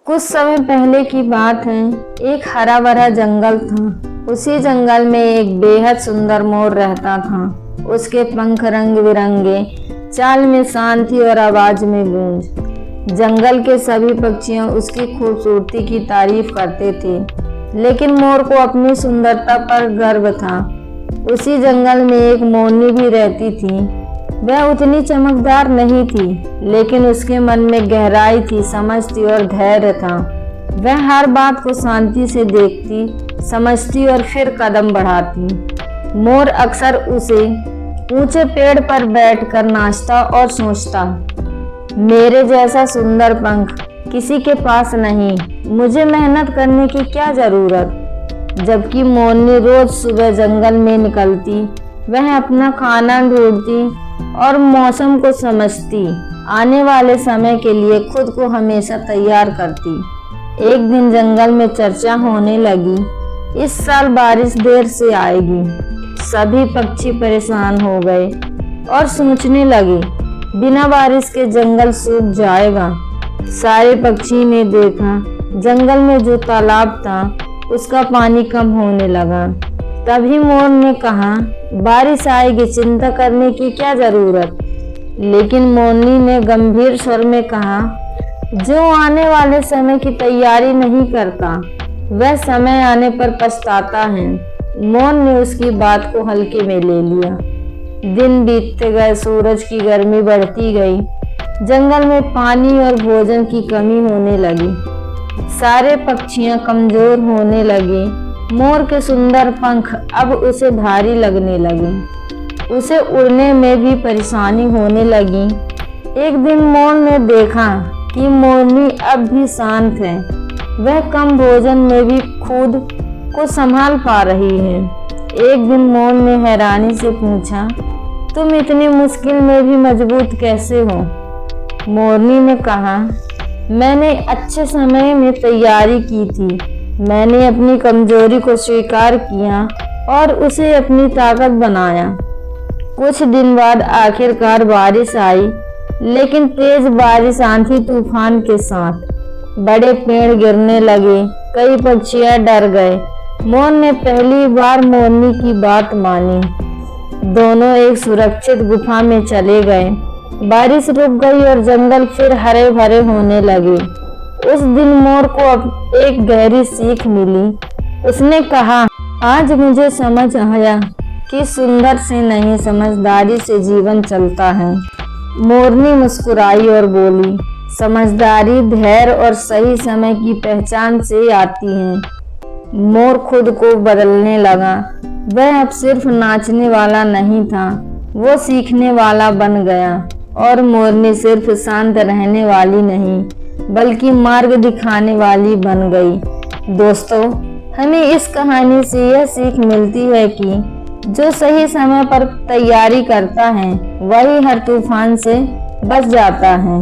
कुछ समय पहले की बात है। एक हरा भरा जंगल था। उसी जंगल में एक बेहद सुंदर मोर रहता था। उसके पंख रंग बिरंगे, चाल में शांति और आवाज में गूंज। जंगल के सभी पक्षियों उसकी खूबसूरती की तारीफ करते थे, लेकिन मोर को अपनी सुंदरता पर गर्व था। उसी जंगल में एक मोरनी भी रहती थी। वह उतनी चमकदार नहीं थी, लेकिन उसके मन में गहराई थी, समझ थी और धैर्य था। वह हर बात को शांति से देखती, समझती और फिर कदम बढ़ाती। मोर अक्सर उसे ऊंचे पेड़ पर बैठकर नाचता और सोचता, मेरे जैसा सुंदर पंख किसी के पास नहीं, मुझे मेहनत करने की क्या जरूरत। जबकि मोरनी रोज सुबह जंगल में निकलती, वह अपना खाना ढूंढती और मौसम को समझती, आने वाले समय के लिए खुद को हमेशा तैयार करती। एक दिन जंगल में चर्चा होने लगी, इस साल बारिश देर से आएगी। सभी पक्षी परेशान हो गए और सोचने लगे, बिना बारिश के जंगल सूख जाएगा। सारे पक्षी ने देखा, जंगल में जो तालाब था उसका पानी कम होने लगा। तभी मोर ने कहा, बारिश आएगी, चिंता करने की क्या जरूरत। लेकिन मोरनी ने गंभीर स्वर में कहा, जो आने वाले समय की तैयारी नहीं करता, वह समय आने पर पछताता है। मोर ने उसकी बात को हल्के में ले लिया। दिन बीतते गए, सूरज की गर्मी बढ़ती गई, जंगल में पानी और भोजन की कमी होने लगी। सारे पक्षियां कमजोर होने लगे। मोर के सुंदर पंख अब उसे भारी लगने लगे। उसे उड़ने में भी परेशानी होने लगी। एक दिन मोर ने देखा कि मोरनी अब भी शांत है। वह कम भोजन में भी खुद को संभाल पा रही है। एक दिन मोर ने हैरानी से पूछा, तुम इतनी मुश्किल में भी मजबूत कैसे हो। मोरनी ने कहा, मैंने अच्छे समय में तैयारी की थी। मैंने अपनी कमजोरी को स्वीकार किया और उसे अपनी ताकत बनाया। कुछ दिन बाद आखिरकार बारिश आई, लेकिन तेज बारिश, आंधी तूफान के साथ। बड़े पेड़ गिरने लगे, कई पक्षियां डर गए। मोर ने पहली बार मोरनी की बात मानी। दोनों एक सुरक्षित गुफा में चले गए। बारिश रुक गई और जंगल फिर हरे भरे होने लगे। उस दिन मोर को एक गहरी सीख मिली। उसने कहा, आज मुझे समझ आया कि सुंदर से नहीं, समझदारी से जीवन चलता है। मोरनी मुस्कुराई और बोली, समझदारी, धैर्य और सही समय की पहचान से आती है। मोर खुद को बदलने लगा। वह अब सिर्फ नाचने वाला नहीं था, वो सीखने वाला बन गया। और मोरनी सिर्फ शांत रहने वाली नहीं, बल्कि मार्ग दिखाने वाली बन गई। दोस्तों, हमें इस कहानी से यह सीख मिलती है कि जो सही समय पर तैयारी करता है, वही हर तूफान से बच जाता है।